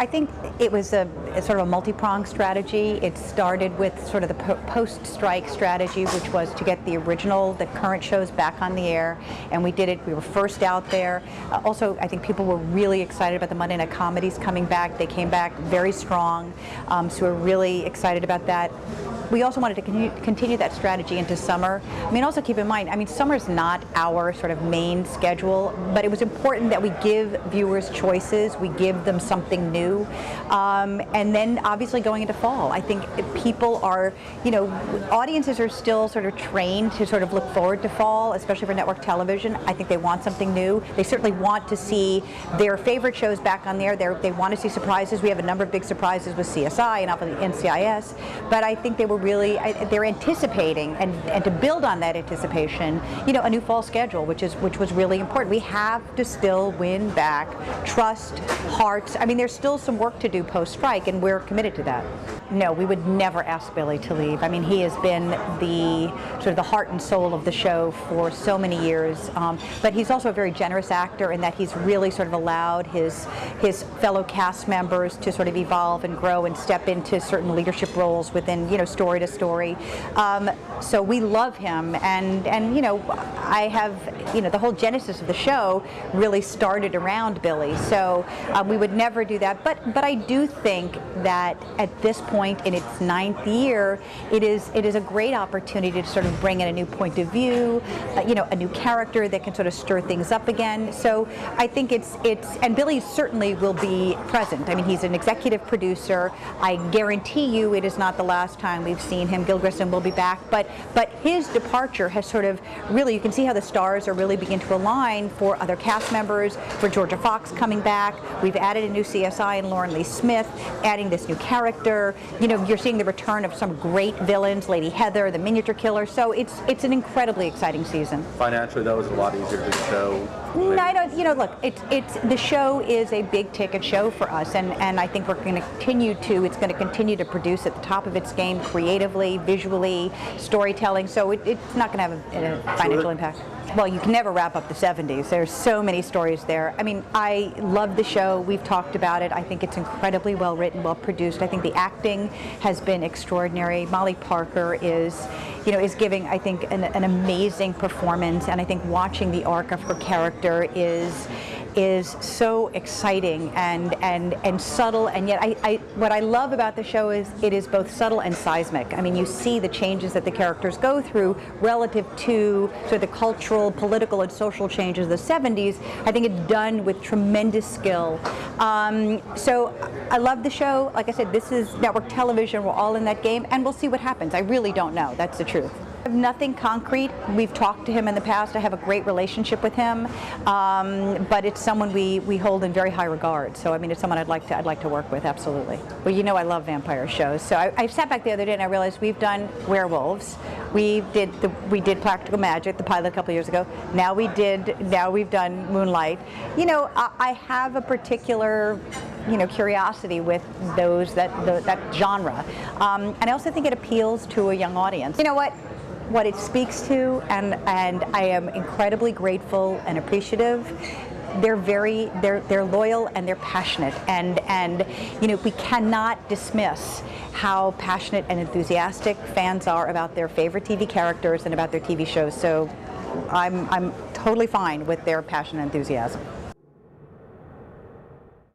I think it was a sort of a multi-pronged strategy. It started with sort of the post-strike strategy, which was to get the current shows back on the air, and we did it. We were first out there. Also, I think people were really excited about the Monday night comedies coming back. They came back very strong, so we're really excited about that. We also wanted to continue that strategy into summer. I mean, also keep in mind, I mean, summer is not our sort of main schedule, but it was important that we give viewers choices, we give them something new. And then obviously going into fall, I think people are, audiences are still sort of trained to sort of look forward to fall, especially for network television. I think they want something new. They certainly want to see their favorite shows back on there. They want to see surprises. We have a number of big surprises with CSI and NCIS, but I think they're anticipating, and to build on that anticipation, a new fall schedule, which was really important. We have to still win back trust, hearts. I mean, there's still some work to do post-strike, and we're committed to that. No, we would never ask Billy to leave. I mean, he has been the heart and soul of the show for so many years. But he's also a very generous actor in that he's really sort of allowed his fellow cast members to sort of evolve and grow and step into certain leadership roles within, story to story. So we love him, and I have, the whole genesis of the show really started around Billy. So we would never do that. But I do think that at this point in its 9th year, it is a great opportunity to sort of bring in a new point of view, a new character that can sort of stir things up again. So I think and Billy certainly will be present. I mean, he's an executive producer. I guarantee you it is not the last time we've seen him. Gil Grissom will be back, but his departure has sort of really, you can see how the stars are really beginning to align for other cast members, for Georgia Fox coming back. We've added a new CSI and Lauren Lee Smith, adding this new character. You're seeing the return of some great villains, Lady Heather, the miniature killer. So it's an incredibly exciting season. Financially, though, it's a lot easier to show. No, I don't. Look, it's the show is a big ticket show for us, and I think we're going to continue to. It's going to continue to produce at the top of its game, creatively, visually, storytelling. So it's not going to have a financial impact. Well, you can never wrap up the 70s. There's so many stories there. I mean, I love the show. We've talked about it. I think it's incredibly well written, well produced. I think the acting has been extraordinary. Molly Parker is giving, I think, an amazing performance, and I think watching the arc of her character is so exciting and subtle, and yet what I love about the show is it is both subtle and seismic. I mean, you see the changes that the characters go through relative to sort of the cultural, political, and social changes of the 70s. I think it's done with tremendous skill. So I love the show. Like I said, this is network television. We're all in that game, and we'll see what happens. I really don't know. That's the truth. I have nothing concrete. We've talked to him in the past. I have a great relationship with him, but it's someone we hold in very high regard. So I mean, it's someone I'd like to work with, absolutely. Well, I love vampire shows. So I sat back the other day and I realized we've done werewolves. We did Practical Magic, the pilot, a couple of years ago. Now we've done Moonlight. I have a particular curiosity with that genre, and I also think it appeals to a young audience. You know what it speaks to, and I am incredibly grateful and appreciative. They're loyal and they're passionate, and we cannot dismiss how passionate and enthusiastic fans are about their favorite TV characters and about their TV shows. So I'm totally fine with their passion and enthusiasm.